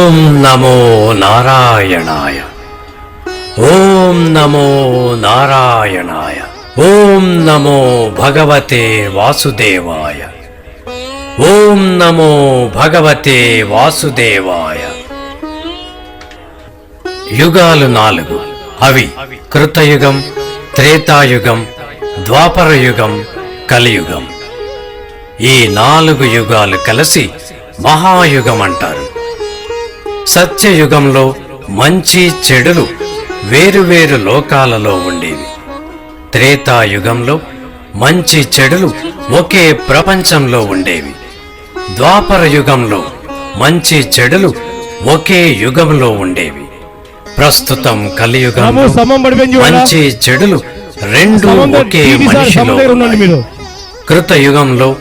ఓం నమో నారాయణాయ. ఓం నమో నారాయణాయ. ఓం నమో భగవతే వాసుదేవాయ. ఓం నమో భగవతే వాసుదేవాయ. యుగాలు 4. అవి కృతయుగం, త్రేతాయుగం, ద్వాపరయుగం, కలియుగం. ఈ 4 యుగాలు కలిసి మహాయుగం అంటారు. సత్యయుగంలో మంచి చెడులు వేరువేరు లోకాలలో ఉండేవి. త్రేతాయుగంలో మంచి చెడులు ఒకే ప్రపంచంలో ఉండేవి. ద్వాపర యుగంలో మంచి చెడులు ఒకే యుగంలో ఉండేవి. ప్రస్తుతం కలియుగంలో మంచి చెడులు రెండు ఒకే మనిషిలో ఉన్నాయి. కృతయుగంలో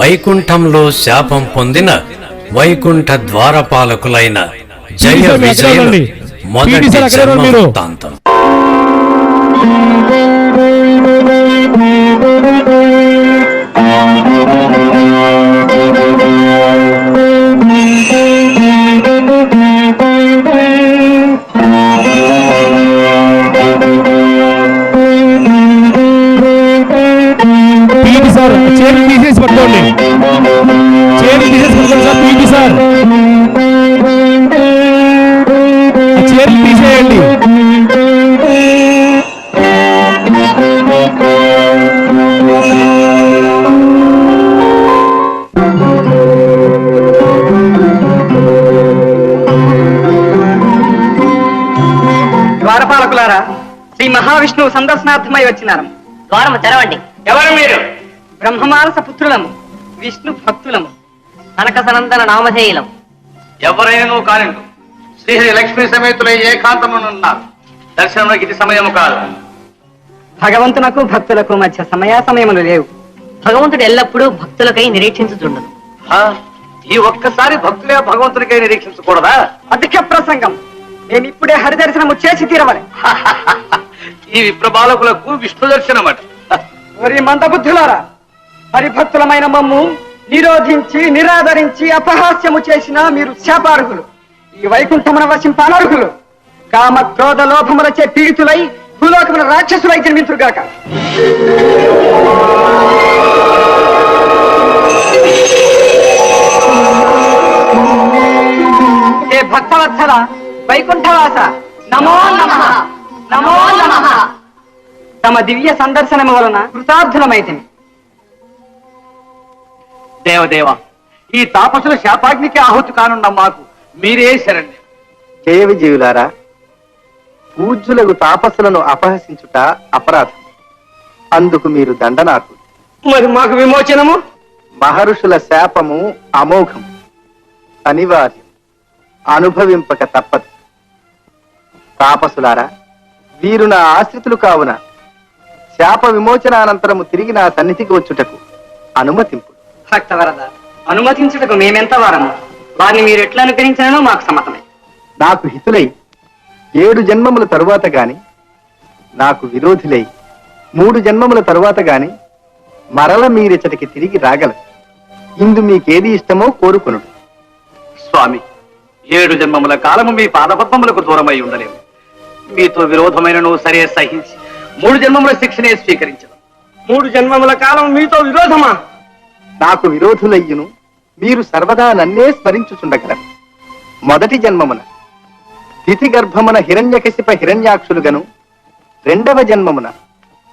వైకుంఠంలో శాపం పొందిన వైకుంఠ ద్వారపాలకులైన జయ విజయులు మొదటి జన్మ వృత్తాంతం. ద్వారపాలకులారా, శ్రీ మహావిష్ణువు సందర్శనార్థమై వచ్చినారు. ద్వారము తెరవండి. ఎవరు మీరు? బ్రహ్మమానస పుత్రులము, విష్ణు భక్తులము, కనకసనందన నామధేయులం. ఎవరైనా కానిండు శ్రీహరి లక్ష్మీ సమేతులై ఏకాంతమునున్నారు. దర్శనములకు ఇది సమయము కాదు. భగవంతునకు భక్తులకు మధ్య సమయములు లేవు. భగవంతుడు ఎల్లప్పుడూ భక్తులకై నిరీక్షించుచుండదు. ఈ ఒక్కసారి భక్తులే భగవంతునికై నిరీక్షించకూడదా? అధిక ప్రసంగం. మేమిప్పుడే హరిదర్శనము చేసి తీరవలే. ఈ విప్రబాలకులకు విష్ణు దర్శనమట. మరి మందబుద్ధులారా, హరిభక్తులమైన మమ్ము నిరోధించి నిరాదరించి అపహాస్యము చేసిన మీరు శాపార్హులు, ఈ వైకుంఠమున వసింపానర్హులు. కామ క్రోధ లోభములచే పీడితులై భూలోకమున రాక్షసులై జన్మించుగాక. ఏ భక్తవత్సల వైకుంఠవాస, నమో నమః, నమో నమః. తమ దివ్య సందర్శనము వలన కృతార్థులమైతిమి. దేవదేవ, ఈ తాపసుల శాపాగ్నికి ఆహుతి కానున్న మాకు మీరే శరణ్యం. జయ విజయులారా, పూజ్యులకు తాపసులను అపహసించుట అపరాధం. అందుకు మీరు దండనార్హులు. మరి మాకు విమోచనము? మహర్షుల శాపము అమోఘం, అనివార్యం, అనుభవింపక తప్పదు. తాపసులారా, వీరు నా ఆశ్రితులు కావున శాప విమోచనానంతరము తిరిగి నా సన్నిధికి వచ్చుటకు అనుమతింపు. భక్తవరద, అనుమతించుటకు మేమెంత వారము. వారిని మీరు ఎట్లా అనుగ్రహించినో మాకు సమ్మతమే. నాకు హితులై 7 జన్మముల తరువాత గాని, నాకు విరోధులై 3 జన్మముల తరువాత గాని మరల మీరిచ్చటికి తిరిగి రాగలరు. ఇందు మీకేది ఇష్టమో కోరుకొనుడు. స్వామి, 7 జన్మముల కాలము మీ పాదపద్మములకు దూరమై ఉండలేము. మీతో విరోధమైనను సరే సహించి 3 జన్మముల శిక్షనే స్వీకరించదు. 3 జన్మముల కాలం మీతో విరోధమా? నాకు విరోధులయ్యును మీరు సర్వదా నన్నే స్మరించుచుండగలరు. మొదటి జన్మమున తిథి గర్భమున హిరణ్యకశిప హిరణ్యాక్షులుగను, 2వ జన్మమున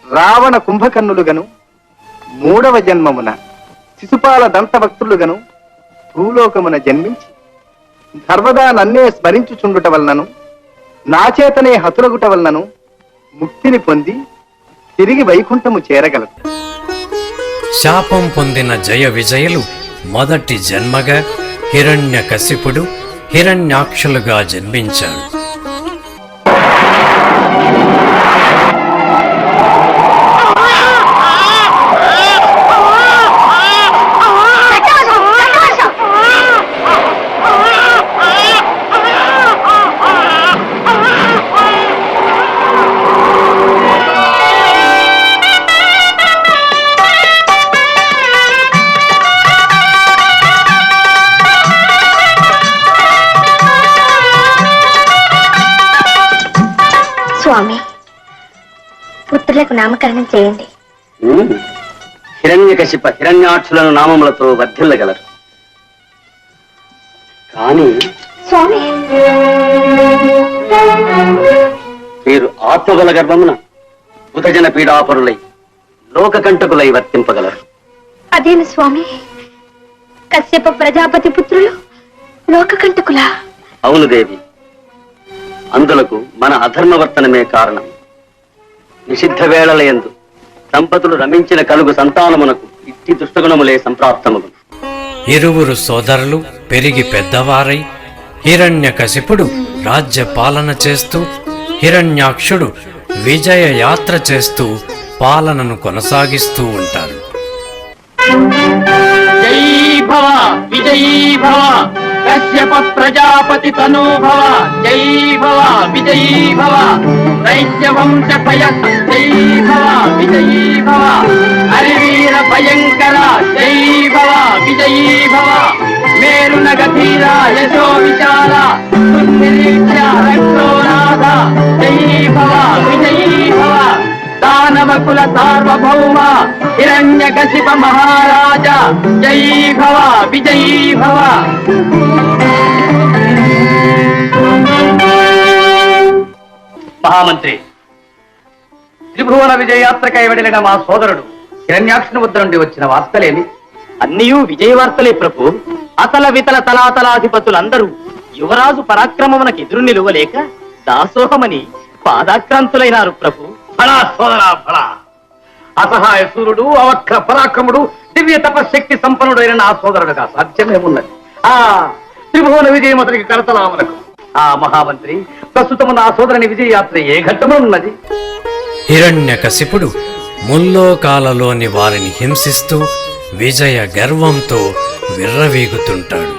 రావణ కుంభకర్ణులుగను, 3వ జన్మమున శిశుపాల దంతభక్తులుగను భూలోకమున జన్మించి సర్వదా నన్నే స్మరించుచుండుట వలనను నా చేతనే హతులగుట వలనను ముక్తిని పొంది తిరిగి వైకుంఠము చేరగలరు. శాపం పొందిన జయ విజయులు మొదటి జన్మగా హిరణ్యకశిపుడు హిరణ్యాక్షులుగా జన్మించాడు. స్వామి, పుత్రులకు నామకరణం చేయండి. హిరణ్యకశిప హిరణ్యాక్షులను నామములతో వర్ధిల్లగలరు. కానీ స్వామి, మీరు ఆత్మబల గర్భమున బుధజన పీడాపరులై లోకకంటకులై వర్తింపగలరు. అదేను స్వామి, కశ్యప ప్రజాపతి పుత్రులు లోకకంటకులా? అవును దేవి, అందులకు మన అధర్మవర్తనమే కారణం. నిషిద్ధ వేళలయందు దంపతులు రమించిన కలుగు సంతానమునకు ఇట్టి దుష్టగుణములే సంప్రాప్తములు. ఇరువురు సోదరులు పెరిగి పెద్దవారై హిరణ్యకశిపుడు రాజ్య పాలన చేస్తూ హిరణ్యాక్షుడు విజయ యాత్ర చేస్తూ పాలనను కొనసాగిస్తూ ఉంటారు. జై భవ విజయీ భవ కశ్యప ప్రజాపతి తనూభవ. జై భవ విజయీ భవ దైత్యవంశ భయ. జై భవ విజయీ భవ హరివీర భయంకర. జై భవ విజయీ భవ మేరునగధీర యశో విశాల దుర్నిరీక్ష రక్షోనాథ. జై భవ విజయీ భవ దానవకుల సార్వభౌమ హిరణ్యకశిప మహారాజ. జై భవ విజయీ భవ. మహామంత్రి, త్రిభువన విజయయాత్రకై వెడలిన మా సోదరుడు హిరణ్యాక్షుని వద్ద నుండి వచ్చిన వార్తలేమి? అన్నయూ విజయవార్తలే ప్రభు. అతల వితల తలాతలాధిపతులందరూ యువరాజు పరాక్రమమునకు ఎదురు నిలువలేక దాసోహమని పాదాక్రాంతులైనారు ప్రభు. ఫలా సోదరా ఫలా. అసహాయ సూర్యుడు, అవక్ర పరాక్రముడు, దివ్య తపశక్తి సంపన్నుడైన నా సోదరుడుగా సాధ్యమేమున్నది? ఆ త్రిభువన విజయం అతనికి కరతలామలకు. ఆ మహామంత్రి, ప్రస్తుతము నా సోదరుని విజయయాత్ర ఏ ఘట్టంలో ఉన్నది? హిరణ్యకశిపుడు ముల్లోకాలలోని వారిని హింసిస్తూ విజయ గర్వంతో విర్రవీగుతుంటాడు.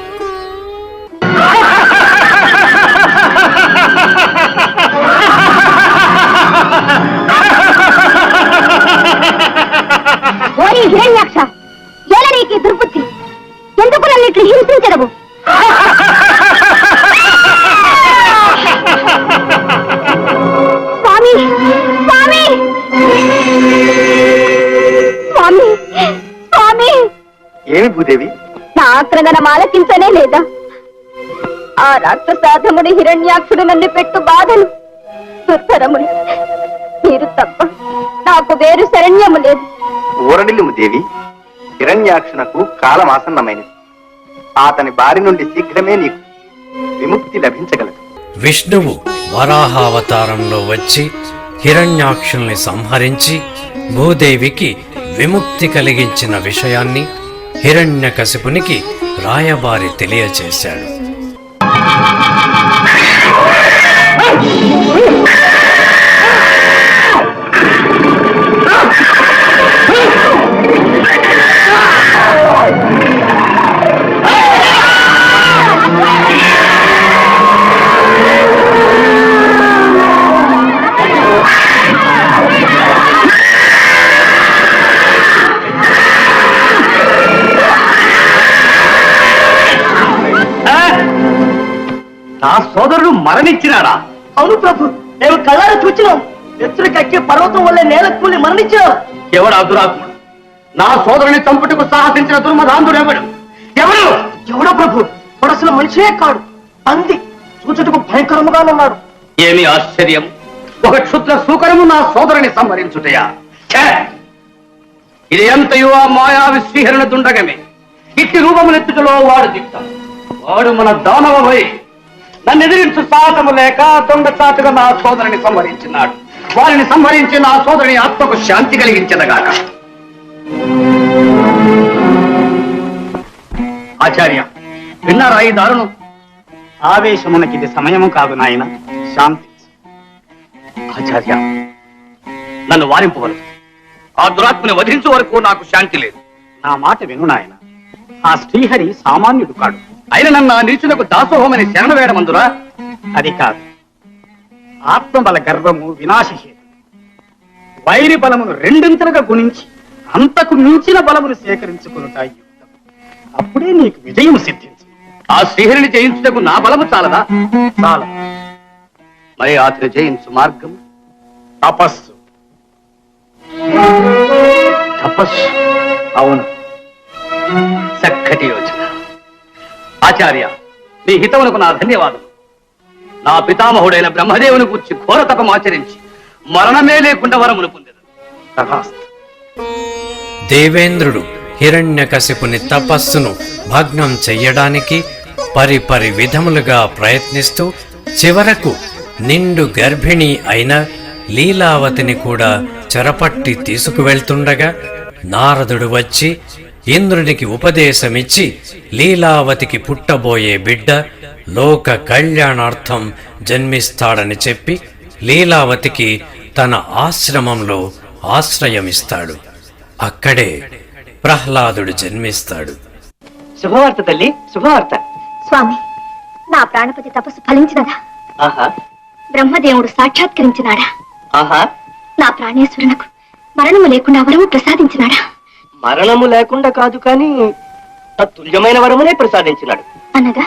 ఓరి హిరణ్యాక్ష, ఎలా నీకు ఈ దుర్బుద్ధి? ఎందుకు నన్ను ఇట్లు హింసించడము? స్వామి, స్వామి, స్వామి, స్వామి! ఏమి భూదేవి? నా ఆక్రందనం ఆలకించనే లేదా? ఆ రాక్షసాధముని హిరణ్యాక్షుడు నన్ను పెట్టు బాధలు దుర్ధరములు. మీరు తప్ప నాకు వేరు శరణ్యము లేదు. ఊరడిల్లుము దేవి. హిరణ్యాక్షునకు కాలమాసన్నమైనది. అతని బారి నుండి శీఘ్రమే నీకు విముక్తి లభించగలదు. విష్ణువు వరాహావతారంలో వచ్చి హిరణ్యాక్షుల్ని సంహరించి భూదేవికి విముక్తి కలిగించిన విషయాన్ని హిరణ్యకశిపునికి రాయబారి తెలియచేశాడు. నా సోదరుడు మరణించినాడా? అవును ప్రభు, మేము కళ్ళారా చూచినాం. ఎత్తుడికెక్కే పర్వతం వల్ల నేల కూలి మరణించాం. ఎవడా దురాత్ముడు? నా సోదరుని చంపుటకు సాహసించిన దుర్మదాంధుడు ఎవడు? ఎవడు? ఎవడో ప్రభు, వాడు అసలు మనిషే కాడు, పంది. చూచుటకు భయంకరముగా ఉన్నాడు. ఏమి ఆశ్చర్యం! ఒక క్షుద్ర సూకరము నా సోదరుని సంహరించుటయా? ఛే! ఇది ఎంతయో ఆ మాయావి శ్రీహరణ దుండగమే. ఇట్టి రూపమునెత్తుటలో వాడు దిక్తం. వాడు మన దానవమై నన్ను ఎదిరించు సాహసము లేక దొంగచాటుగా నా సోదరుని సంహరించినాడు. వారిని సంహరించి నా సోదరుని ఆత్మకు శాంతి కలిగించదగాక. ఆచార్య, విన్నారా ఈ దారుణం? ఆవేశమునకి ఇది సమయము కాదు నాయన, శాంతి. ఆచార్య, నన్ను వారింపవలదు. ఆ దురాత్మని వధించే వరకు నాకు శాంతి లేదు. నా మాట విను నాయన. ఆ శ్రీహరి సామాన్యుడు కాడు. అయిన నన్ను ఆ నీచులకు దాసోహమని శరణ వేయడమందురా? అది కాదు. ఆత్మబల గర్వము వినాశహేతు. వైరి బలమును రెండింతలుగా గుణించి అంతకు మించిన బలమును సేకరించుకునుట యుక్తం. అప్పుడే నీకు విజయం సిద్ధించు. ఆ శ్రీహరిని జయించుటకు నా బలము చాలదా? చాలు. మరి అతని జయించు మార్గం తపస్సు. తపస్సు. అవును, చక్కటి యోచన. ఆచార్య, మీ హితమునకు నా ధన్యవాదం. నా పితామహుడైన బ్రహ్మదేవుని గురించి ఘోర తపం ఆచరించి మరణమే లేకుండా వరమును పొందెదను. తథాస్తు. దేవేంద్రుడు హిరణ్యకశిపుని తపస్సును భగ్నం చెయ్యడానికి పరిపరి విధములుగా ప్రయత్నిస్తూ చివరకు నిండు గర్భిణి అయిన లీలావతిని కూడా చెరపట్టి తీసుకువెళ్తుండగా నారదుడు వచ్చి ఇంద్రునికి ఉపదేశమిచ్చి లీలావతికి పుట్టబోయే బిడ్డ లోక కళ్యాణార్థం జన్మిస్తాడని చెప్పి లీలావతికి తన ఆశ్రమంలో ఆశ్రయమిస్తాడు. అక్కడే ప్రహ్లాదుడు జన్మిస్తాడు. శుభవార్త తల్లి, శుభవార్త. స్వామి, నా ప్రాణపతి తపస్సు ఫలించినదా? ఆహా, బ్రహ్మదేవుడు సాక్షాత్కరించినాడా? ఆహా. నా ప్రాణేశ్వరునకు మరణము లేకుండా వరము ప్రసాదించినాడా? మరణము లేకుండా కాదు కాని అతుల్యమైన వరమునే ప్రసాదించినాడు. అనగా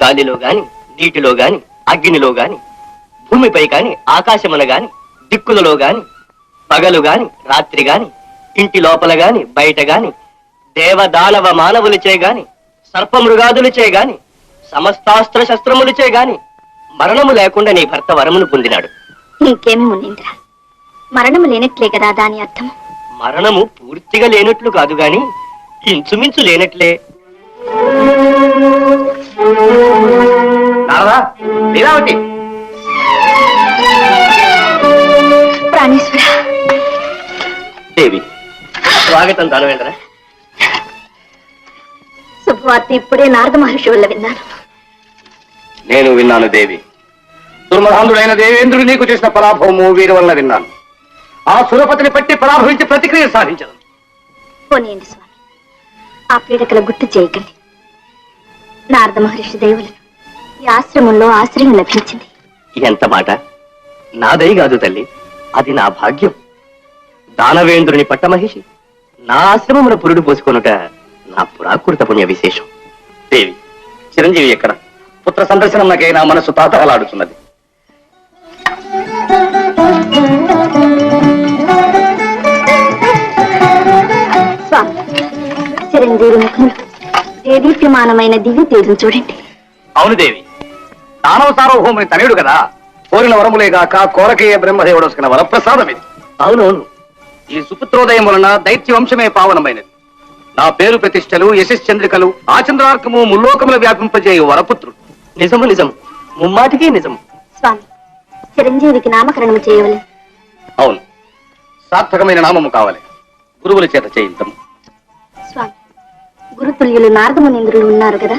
గాలిలో గాని, నీటిలో గాని, అగ్నిలో గాని, భూమిపై గాని, ఆకాశమున గాని, దిక్కులలో గాని, పగలు గాని, రాత్రి గాని, ఇంటి లోపల గాని, బయట గాని, దేవ దానవ మానవులచే గాని, సర్పమృగాదులచే గాని, సమస్తాస్త్ర శస్త్రములచే గాని మరణము లేకుండా నీ భర్త వరమును పొందినాడు. ఇంకేమి మునీంద్ర, మరణము లేనట్లే కదా దాని అర్థం? మరణము పూర్తిగా లేనట్లు కాదు గాని ఇంచుమించు లేనట్లే. నారదా, లీలావతి, ప్రాణేశ్వర. దేవి, స్వాగతం దానవేంద్ర. శుభవార్త ఇప్పుడే నారద మహర్షి వల్ల విన్నాను. నేను విన్నాను దేవి. దుర్మధాంధుడైన దేవేంద్రుడు నీకు చేసిన పరాభవము వీరి వల్ల విన్నాను. ఆ సురపతిని పట్టి పరాభవించి ప్రతిక్రియ సాధించదు. పోనీయండి స్వామి, ఆ పీడకల గుర్తు చేయకండి. నారద మహర్షి దేవులను ఈ ఆశ్రమంలో ఆశ్రయం లభించింది. ఎంత మాట! నాదై కాదు తల్లి, అది నా భాగ్యం. దానవేంద్రుని పట్టమహిషి నా ఆశ్రమమున పురుడు పోసుకొనుట నా పురాకృత పుణ్య విశేషం. దేవి, చిరంజీవి ఎక్కడ? పుత్ర సందర్శనంకై నా మనసు తాతహలాడుతున్నది. స్వామి, చిరంజీవి ముఖంలో దేదీప్యమానమైన దివ్య తేజం చూడండి. అవును దేవి, దానవ సార్వభౌముని తనయుడు కదా. కోరిన వరములేగాక కోరకయ్య బ్రహ్మదేవుడు వసుకున్న వరప్రసాదం ఇది. అవునవును, ఈ సుపుత్రోదయం వలన దైత్య వంశమే పావనమైనది. నా పేరు ప్రతిష్టలు, యశశ్చంద్రికలు ఆ చంద్రార్కము ముల్లోకముల వ్యాపింపజేయు వరపుత్రుడు. నిజము నిజము, ముమ్మాటికి నిజము. స్వామి, చిరంజీవికి నామకరణం చేయవలెను. అవును, సార్థకమైన నామము కావాలి. గురువుల చేత చేయించము. స్వామి, గురుతుల్యులు నారద మునీంద్రులు ఉన్నారు కదా?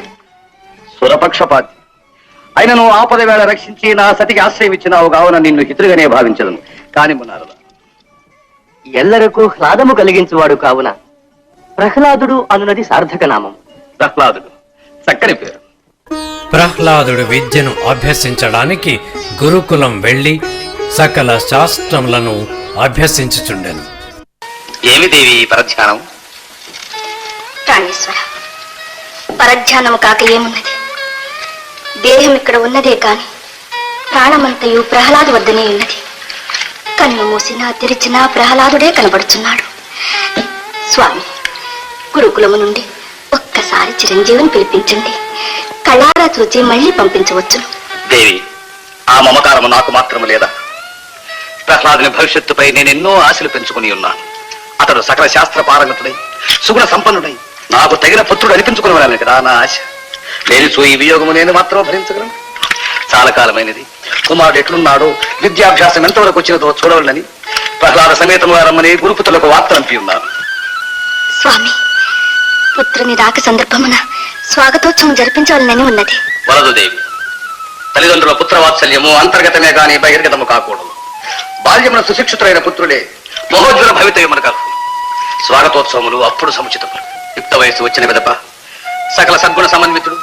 సురపక్షపాతి అయినను ఆపద వేళ రక్షించి నా సతికి ఆశ్రయం ఇచ్చినావు కావున నిన్ను హితులుగానే భావించలను. కాని మున్నారద, ఎల్లరకు హ్లాదము కలిగించువాడు కావున ప్రహ్లాదుడు అనున్నది సార్థక నామం. ప్రహ్లాదుడు చక్కని పేరు. ప్రహ్లాదుడు విద్యను అభ్యసించడానికి గురుకులం వెళ్లి సకల శాస్త్రములను అభ్యసించుచుండెను. ఏమి దేవి పరధ్యానం? ప్రాణేశ్వర, పరధ్యానము కాక ఏమున్నది? దేహం ఇక్కడ ఉన్నదే కాని ప్రాణమంతయు ప్రహ్లాదు వద్దనే ఉన్నది. కన్ను మూసినా తెరిచినా ప్రహ్లాదుడే కనబడుచున్నాడు. స్వామి, గురుకులము నుండి ఒక్కసారి చిరంజీవిని పిలిపించండి. కళ్ళారా చూచి మళ్ళీ పంపించవచ్చును. దేవి, ఆ మమకారము నాకు మాత్రము లేదా? ప్రహ్లాదుని భవిష్యత్తుపై నేనెన్నో ఆశలు పెంచుకుని ఉన్నాను. అతడు సకల శాస్త్ర పారంగతుడై సుగుణ సంపన్నుడై నాకు తగిన పుత్రుడు అనిపించుకునేవాలని కదా నా ఆశ. లేనిచో ఈ వియోగము నేను మాత్రం భరించగలను. చాలా కాలమైనది. కుమారుడు ఎట్లున్నాడో, విద్యాభ్యాసం ఎంతవరకు వచ్చినదో చూడవలనని ప్రహ్లాద సమేతంగా రమ్మని గురుపుత్రులకు వార్త పంపి ఉన్నాను. స్వామి, పుత్రుని రాక సందర్భమున స్వాగతోత్సవం జరిపించవాలని ఉన్నది. వరదు దేవి, తల్లిదండ్రుల పుత్రవాత్సల్యము అంతర్గతమే గాని బహిర్గతము కాకూడదు. బాల్యమున సుశిక్షితులైన పుత్రులే మహోజ్వల భవితవ్యమునకు అర్హులు. స్వాగతోత్సవములు అప్పుడు సముచితములు. యుక్త వయసు వచ్చిన విదప సకల సద్గుణ సమన్వితుడు,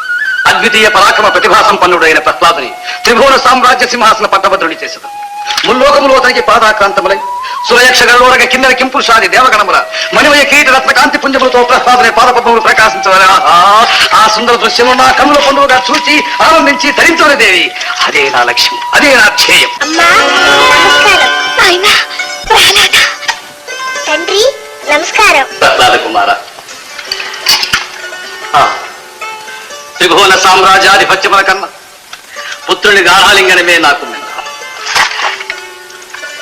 అద్వితీయ పరాక్రమ ప్రతిభా సంపన్నుడైన ప్రహ్లాదుని త్రిభువన సామ్రాజ్య సింహాసన పట్టభద్రుని చేసదు. ముల్లోకములు అతనికి పాదాక్రాంతములై సురయక్ష గరుడోరగ కిన్నెర కింపురుషాది దేవగణముల మణిమయ కీట రత్న కాంతి పుంజములతో ప్రహ్లాదుని పాదపద్మములు ప్రకాశించవలె. ఆ సుందర దృశ్యము నా కన్నుల పండుగగా చూసి ఆనందించి ధరించాలి దేవి. అదే నా లక్ష్యం, అదే నా ధ్యేయం. తండ్రి నమస్కారం. కుమార, త్రిభువన సామ్రాజ్యాధిపత్యముల కన్నా పుత్రుని గాఢాలింగనమే నాకు మిన్న.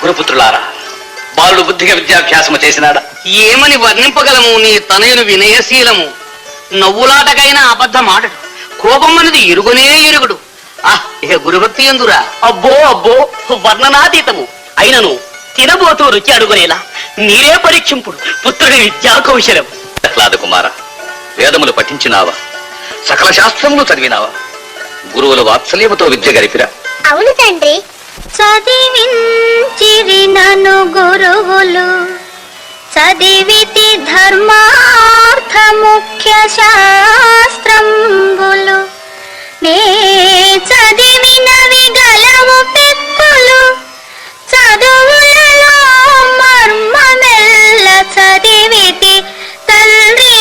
గురుపుత్రులారా, బాలుడు బుద్ధిగా విద్యాభ్యాసము చేసినాడా? ఏమని వర్ణింపగలము నీ తనయును వినయశీలము. నవ్వులాటకైనా అబద్ధం ఆడడు. కోపం అనేది ఎరుగునే ఎరుగుడు. ఇక గురుభక్తి ఎందురా? అబ్బో అబ్బో, వర్ణనాతీతము. అయినను తినబోతూ రుచి అడుగునేలా నీరే పరీక్షింపుడు పుత్రుడి విద్యా కౌశలం. కుమార, వేదములు పఠించినావా? సకల శాస్త్రములు చదివినావా? గురువుల వాత్సల్యముతో విద్య గరిపిరా. అవును తండ్రి. చదివించిరి నన్ను గురువులు, చదివితి ధర్మార్థ ముఖ్య శాస్త్రంబులు. నే చదివినవి గలవు పెక్కులు, చదువులలో మర్మమెల్ల చదివితి తండ్రి.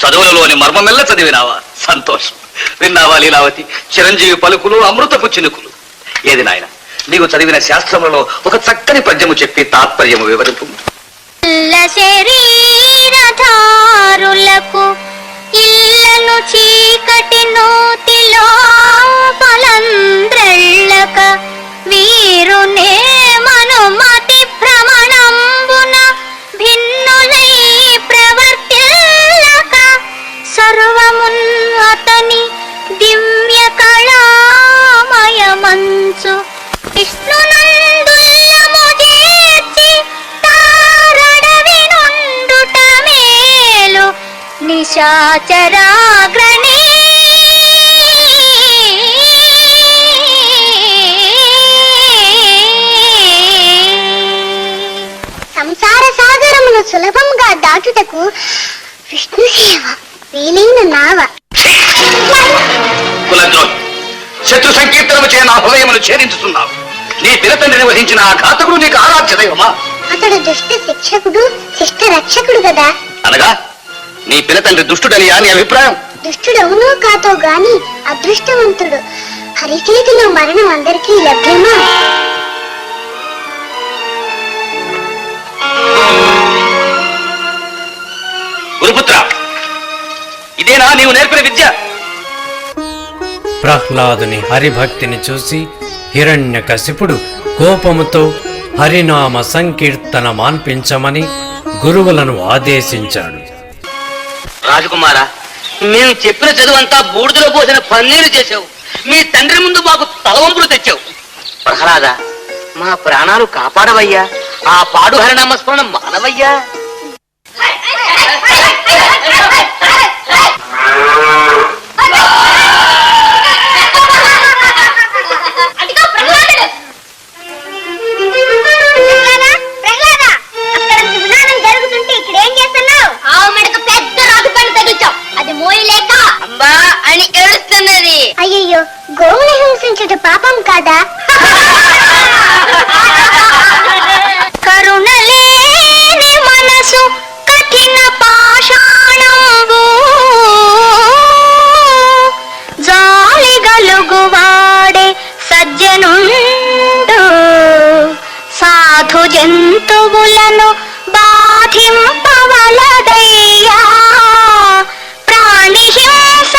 చదువులలోని మర్మమెల్ల చదివినావా? సంతోషం. విన్నావా లీలావతి? చిరంజీవి పలుకులు అమృతపు చినుకులు. ఏది నాయన, నీవు చదివిన శాస్త్రములలో ఒక చక్కని పద్యము చెప్పి తాత్పర్యము వివరింపు. శరీరధారులకు ఇళ్ళను చీకటి నూతిలో పలంద్రెళ్ళక, వీరునే మనుమతి భ్రమణంబున భిన్నులై ప్రవర్తిల్లక, సర్వమున్ అతని దివ్య కళామయమంచు విష్ణునందుల్లము చేర్చి తారడవి నుండుట మేలు నిశాచరాగ్రణీ. సంసార సాగరమును సులభంగా దాటుటకు విష్ణు సేవ వీలైన నావ. కులద్రోహి, శత్రు సంకీర్తనము చే నా హృదయమును ఛేదించుతున్నావు. నీ పినతండ్రిని వహించిన ఆ ఘాతకుడు నీకు ఆరాధ్య దైవమా? అతడు దుష్ట శిక్షకుడు, శిష్ట రక్షకుడు కదా. అనగా నీ పినతండ్రి దుష్టుడని నీ అభిప్రాయం? దుష్టుడవునో కాతో గాని అదృష్టవంతుడు. హరిచేతిలో మరణం అందరికీ లభ్యమా? గురుపుత్ర, ఇదేనా నీవు నేర్పిన విద్య? ప్రహ్లాదుని హరిభక్తిని చూసి హిరణ్యకశిపుడు కోపముతో హరినామ సంకీర్తన మాన్పించమని గురువులను ఆదేశించాడు. రాజకుమారా, మేము చెప్పిన చదువంతా బూడిదలో పోసిన పన్నీరు చేసావు. మీ తండ్రి ముందు మాకు తలవంపులు తెచ్చావు. ప్రహ్లాద, మా ప్రాణాలు కాపాడవయ్యా. ఆ పాడు హరినామ స్మరణ మానవయ్యా. అయ్యయ్యో, గోవుని హింసించుట పాపం కాదా? కరుణలేని మనసు కఠిన పాషాణంబు, జాలి గలుగువాడే సజ్జనుండు. సాధు జంతువులను బాధింపవలదయ్యా, ప్రాణి హింస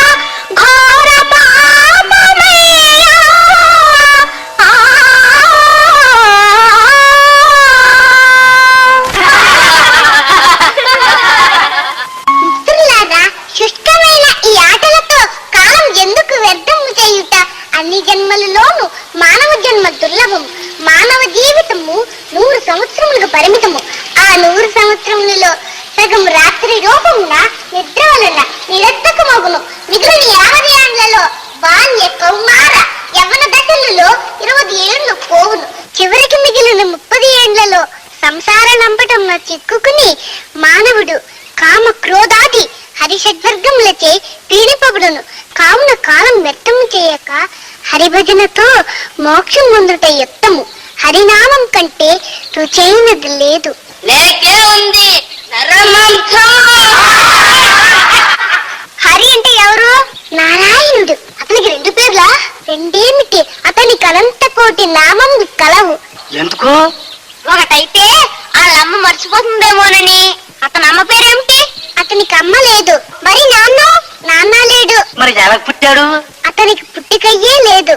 ఘోర పాపమయ్యా. మిత్రులారా, శుష్కమైన ఈ ఆటలతో కాలం ఎందుకు వ్యర్థము చేయుట? అన్ని జన్మలలోనూ మానవ జన్మ దుర్లభము. మానవ జీవితము 100 సంవత్సరములకు పరిమితము. ఆ 100 సంవత్సరములలో సగం రాత్రి రూపమున నిద్ర వలన నిరర్థకమగును. మిగిలిన 50 ఏండ్లలో బాల్య కౌమార యవ్వన దశలలో 20 ఏళ్లు పోవును. చివరికి మిగిలిన 30 ఏండ్లలో సంసార నంపటంలో చిక్కుకుని మానవుడు కామ క్రోధాది హరిషడ్వర్గములచే పీడిపబడును. కావున కాలం వ్యర్థము చేయక హరిభజనతో మోక్షం పొందుట యుక్తము. హరినామం కంటే రుచైనది లేదు. లేకే ఉంది నరమాంసం. హరి అంటే ఎవరు? నారాయణుడు. అతనికి 2 పేర్లా? రెండేమిటి, అతనికి అనంత కోటి నామములు కలవు. ఎందుకు? ఒకటైతే వాళ్ళమ్మ మర్చిపోతుందేమోనని. అతని అమ్మ పేరేమిటి? అతనికి అమ్మ లేదు. మరి నాన్న లేడు. మరి ఎలా పుట్టాడు? అతనికి పుట్టికయ్యే లేదు.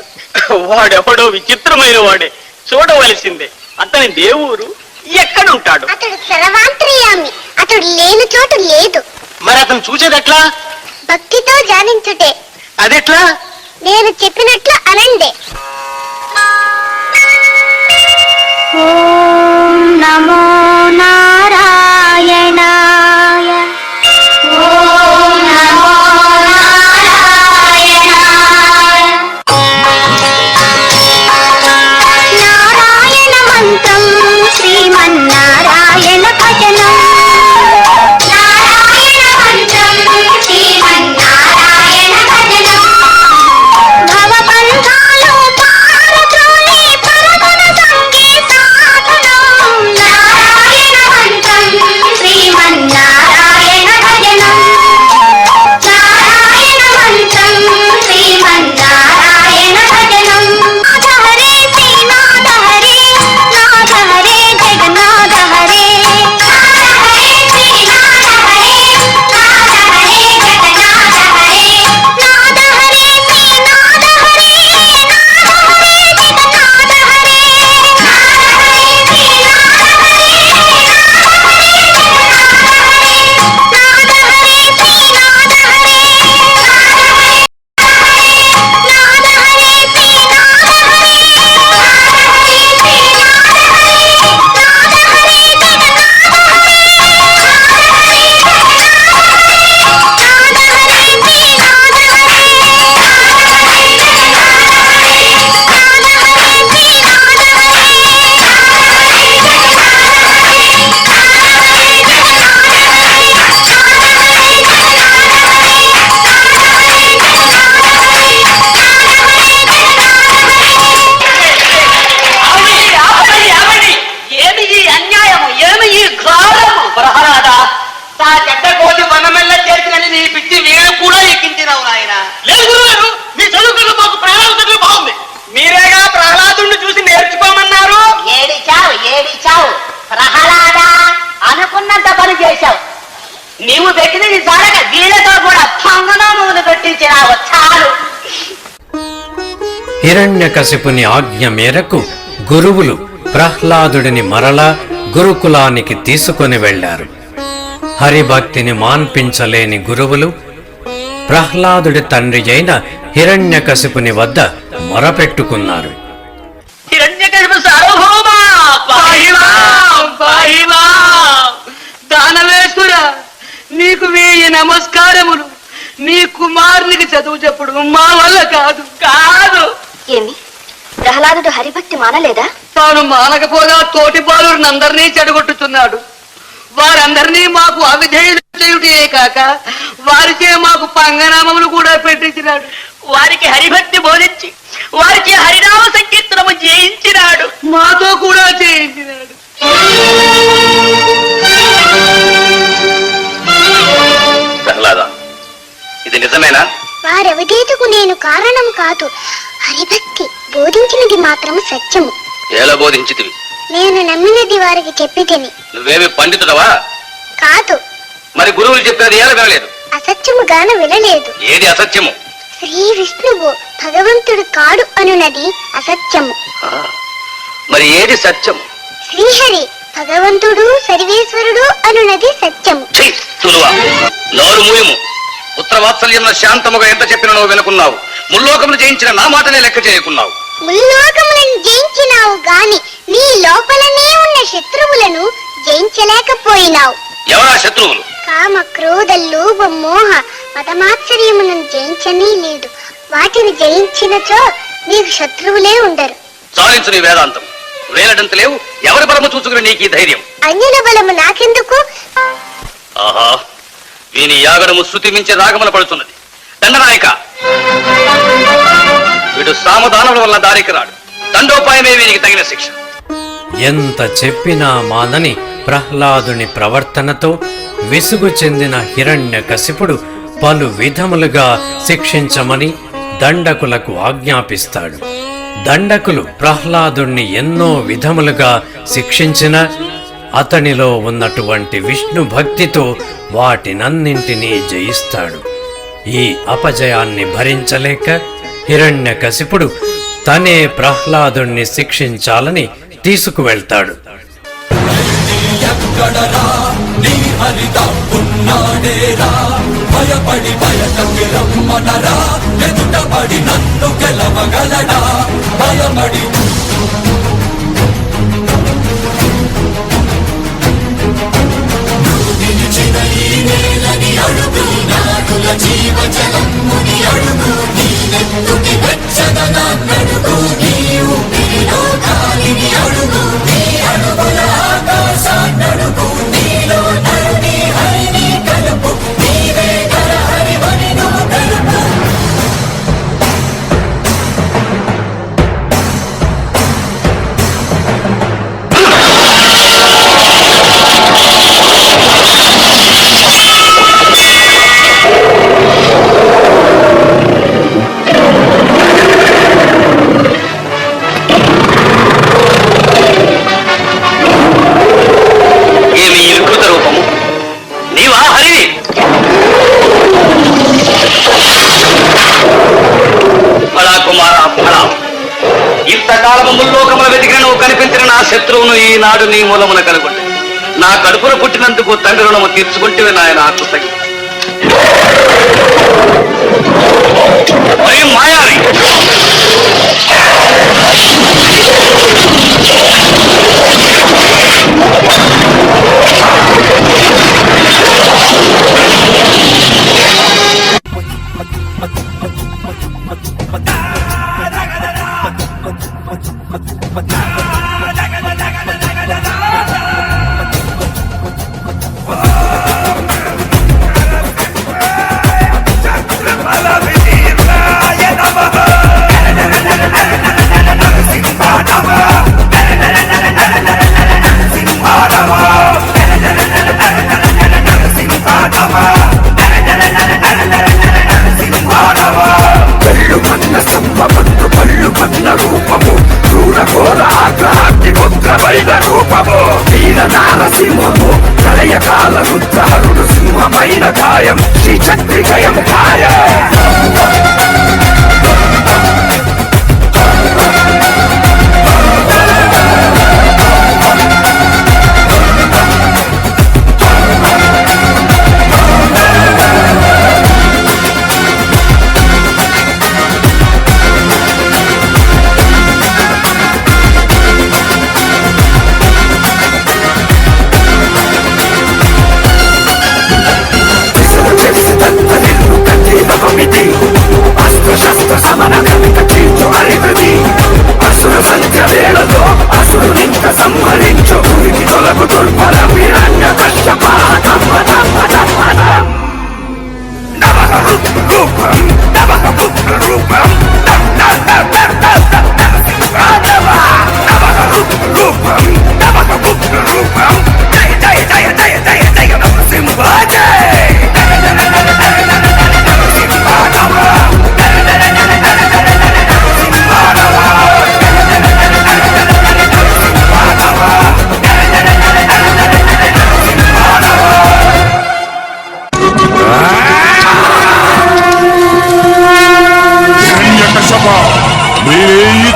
వాడెవడో విచిత్రమైన వాడే, చూడవలసిందే. అతని దేవుడు ఎక్కడుంటాడు? అతడు సర్వాంతర్యామి. అతడు లేని చోటు లేదు. మరి అతను చూసేది ఎట్లా? భక్తితో ధ్యానించుటే. అదెట్లా? నేను చెప్పినట్లు అనండి. ఓం నమో నారాయణాయ. ఓం నమో నారాయణాయ. నారాయణ మంత్రం శ్రీమన్నారాయణ భజనం. నారాయణ మంత్రం శ్రీమన్నారాయణ భజనం. భవబంధాలు పారద్రోలే పరమన సంగే సాధనం. నారాయణ మంత్రం శ్రీమన్నారాయణ భజనం. నారాయణ మంత్రం శ్రీమన్నారాయణ భజనం. నాథ హరే శ్రీనాథ హరే, నాథ హరే జగన్నాథ హరే. నాథ హరే శ్రీనాథ హరే, నాథ హరే జగన్నాథ హరే. నాథ హరే శ్రీనాథ హరే, నాథ హరే జగన్నాథ హరే. నాథ హరే శ్రీనాథ హరే, నాథ హరే జగన్నాథ హరే. నాథ హరే శ్రీనాథ హరే, ఏమి ఈ అన్యాయము, ఏమి ఈ ఘోరము? ప్రహ్లాదా, తా చెడ్డ కోటి వనమెల్ల చేసినని నీ పిచ్చి వీణ కూడా ఎక్కించినావు నాయన. లేదు గురుగారు, మీ చదువుకున్న మాకు ప్రహ్లాదుడు బాగుంది. మీరేగా ప్రహ్లాదుని చూసి నేర్చుకోమన్నారు. ఏడిచావు ప్రహ్లాదా, అనుకున్నంత పని చేశావు. నీవు పెట్టినది సారగా వీళ్ళతో కూడా పంగనామమును పెట్టించినావు. చాలు. హిరణ్యకశిపుని ఆజ్ఞ మేరకు గురువులు ప్రహ్లాదుడిని మరలా గురుకులానికి తీసుకొని వెళ్లారు. హరిభక్తిని మాన్పించలేని గురువులు ప్రహ్లాదుడి తండ్రి అయిన హిరణ్యకశిపుని వద్ద మొరపెట్టుకున్నారు. హిరణ్యకశిపు సార్వభౌమ, పాహిమా, దానవేశ్వర, నీకు 1000 నమస్కారములు. నీ కుమారునికి చదువు చెప్పుడు మా వల్ల కాదు. ఏమి ప్రహ్లాదుడు హరిభక్తి మానలేదా? తాను మానకపోగా తోటి బాలుడిని అందరినీ చెడగొట్టుతున్నాడు. వారందరినీ మాకు అవిధేయులు చేయుటే కాక వారిచే మాకు పంగనామములు కూడా పెట్టించినాడు. వారికి హరిభక్తి బోధించి వారికి హరినామ సంకీర్తనము చేయించినాడు. మాతో కూడా చేయించినాడు. ప్రహ్లాద, ఇది నిజమేనా? వారెవదేతుకు నేను కారణం కాదు. హరిభక్తి బోధించినది మాత్రం సత్యము. ఎలా బోధించితివి? నేను నమ్మినది వారికి చెప్పితిని. నువ్వేమి పండితుడవా? కాదు. మరి గురువులు చెప్పేది ఎలా వినలేదు? అసత్యముగాన వినలేదు. ఏది అసత్యము? శ్రీ విష్ణువు భగవంతుడు కాడు అనున్నది అసత్యము. మరి ఏది సత్యము? శ్రీహరి భగవంతుడు సర్వేశ్వరుడు అనున్నది సత్యము. నోరు మూయము. పుత్రవాత్సల్యంలో శాంతముగా ఎంత చెప్పినా నువ్వు వినుకున్నావు. ముల్లోకమును జయించిన నా మాటనే లెక్క చేయకున్నావు. ముల్లోకములను జయించినావు గాని నీ లోపలనే ఉన్న శత్రువులను జయించలేకపోయినావు. ఎవరా శత్రువులు? కామ క్రోధ లోభ మోహ మతమాత్సర్యములను జయించనే లేదు. వాటిని జయించినచో నీకు శత్రువులే ఉండరు. చాలించు నీ వేదాంతం. వేలడంత లేవు. ఎవరి బలము చూసుకుని నీకు ఈ ధైర్యం? అన్యుల బలము నాకెందుకు? ఆహా, వీని యాగడము శృతి మించి రాగమున పడుతున్నది. దండనాయక, వీడు సామధానముల వల్ల దారికి రాడు. దండోపాయమే వీనికి తగిన శిక్ష. ఎంత చెప్పినా మానని ప్రహ్లాదుని ప్రవర్తనతో విసుగు చెందిన హిరణ్యకశిపుడు పలు విధములుగా శిక్షించమని దండకులకు ఆజ్ఞాపిస్తాడు. దండకులు ప్రహ్లాదుణ్ణి ఎన్నో విధములుగా శిక్షించిన అతనిలో ఉన్నటువంటి విష్ణు భక్తితో వాటినన్నింటినీ జయిస్తాడు. ఈ అపజయాన్ని భరించలేక హిరణ్యకశిపుడు తనే ప్రహ్లాదుణ్ణి శిక్షించాలని తీసుకువెళ్తాడు. శత్రువును ఈనాడు నీ మూలమున కనుగొండి. నా కడుపున పుట్టినందుకు తండ్రి రుణము తీర్చుకుంటే నాయన ఆకృతగి మాయావి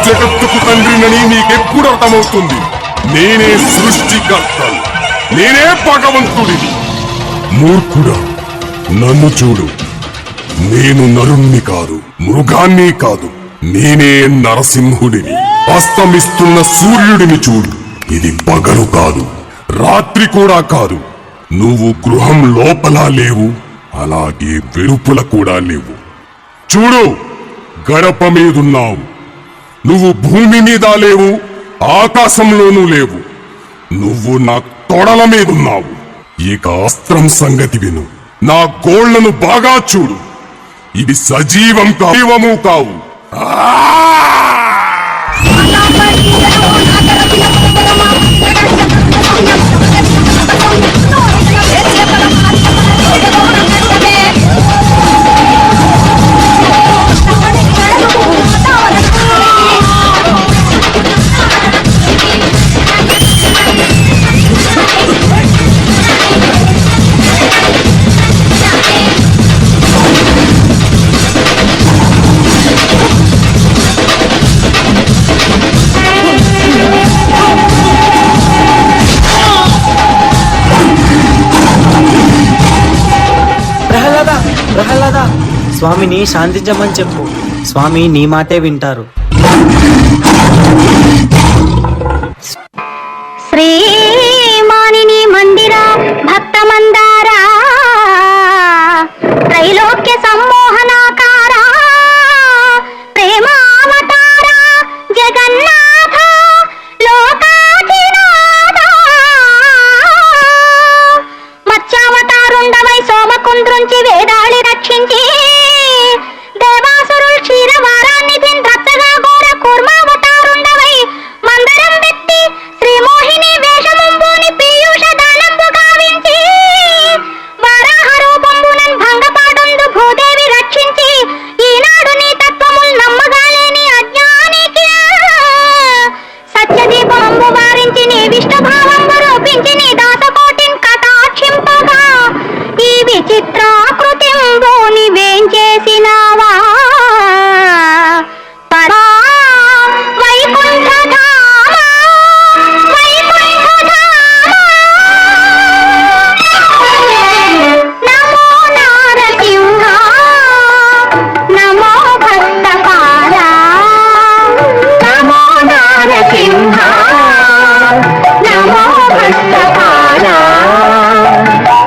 జగత్తుకు తండ్రినని నీకెప్పుడు అర్థమవుతుంది? నేనే సృష్టికర్తను, నేనే భగవంతుడిని. మూర్ఖుడా, నన్ను చూడు. నేను నరుణ్ణి కాదు, మృగాన్ని కాదు, నేనే నరసింహుడిని. అస్తమిస్తున్న సూర్యుడిని చూడు. ఇది పగలు కాదు, రాత్రి కూడా కాదు. నువ్వు గృహం లోపల లేవు, అలాగే వెలుపల కూడా లేవు. చూడు, గడప మీదున్నావు. నువ్వు భూమి మీద లేవు, ఆకాశంలోనూ లేవు. నువ్వు నా తొడల మీదున్నావు. ఇక అస్త్రం సంగతి విను. నా గోళ్లను బాగా చూడు. ఇది సజీవం కావు. ప్రహ్లాద, స్వామిని శాంతించమని చెప్పు. స్వామి నీ మాటే వింటారు. శ్రీమానిని మందిర భక్త మందారా త్రైలోక్య సమ్మోహనాకారా ప్రేమావతార జగన్నాథ లోకాధినాథ మత్స్యావతారుండవై సోమకుంద్రుంచి వేదాళి రక్షించి దేవాసురుల్ క్షీరవారాన్ని రచ్చగా ఘోర కూర్మావతారుండవై మందరం వ్యక్తి శ్రీమోహిని వేషముంబోని పీయూష దానంబు గావించి వరాహ రూపంబునన్ భంగపాడుందు భూదేవి రక్షించి ఈనాడు నీ తత్వముల్ నమ్మగాలేని అజ్ఞానికి సత్యదీపంబు వారించి నీ విష్ణుభావంబు రూపించి నీ దాసకోటిన్ కటాక్షింపగా ఈ విచిత్రాకృతింబు నీవేం చేసినావా పరా వైకుంఠధామ వైకుంఠధామ నమో నారసింహ నమో భక్తపాల నమో నారసింహ నమో భక్తపాల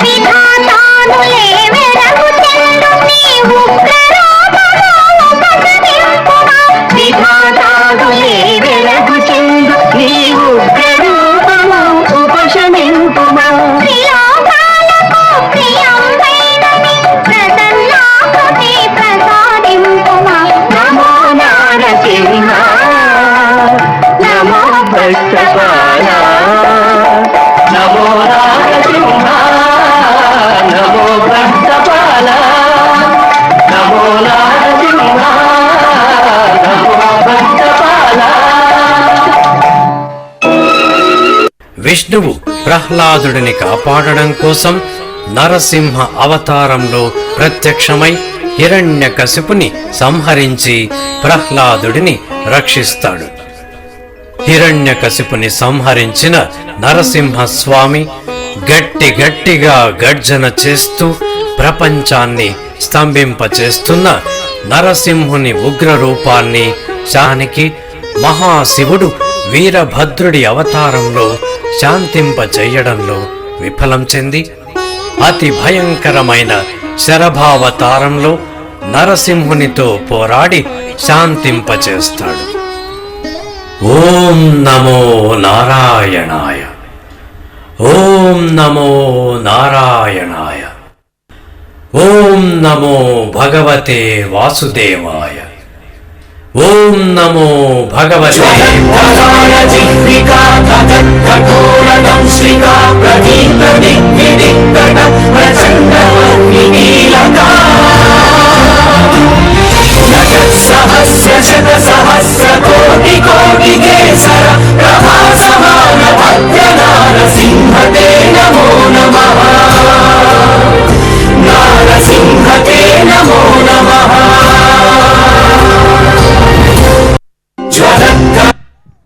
విధాతానులే వెరగు చెందు నీ ఉగ్రరూపము ఉపసరింపుమా విధాతానులే వెరగు చెందు నీ ఉగ్రరూపము ఉపశమింపుమా త్రిలోకాలకు ప్రియంబైన నీ ప్రసన్నాకృతి ప్రసాదింపుమా నమో నారసింహ నమో భక్తపాల నమో నారసింహ నమో భక్తపాల నమో నారసింహ నమో భక్తపాల. విష్ణువు ప్రహ్లాదుడిని కాపాడడం కోసం నరసింహ అవతారంలో ప్రత్యక్షమై హిరణ్యకశిపుని సంహరించి ప్రహ్లాదుడిని రక్షిస్తాడు. హిరణ్యకశిపుని సంహరించిన నరసింహస్వామి గట్టిగా గర్జన చేస్తూ ప్రపంచాన్ని స్తంభింపచేస్తున్న నరసింహుని ఉగ్ర రూపాన్ని శానికి మహాశివుడు వీరభద్రుడి అవతారంలో శాంతింపచేయడంలో విఫలం చెంది అతి భయంకరమైన శరభావతారంలో నరసింహునితో పోరాడి శాంతింపచేస్తాడు. ఓం నమో నారాయణాయ, ఓం నమో నారాయణాయ, ఓం నమో భగవతే వాసుదేవాయ, ఓం నమో భగవతే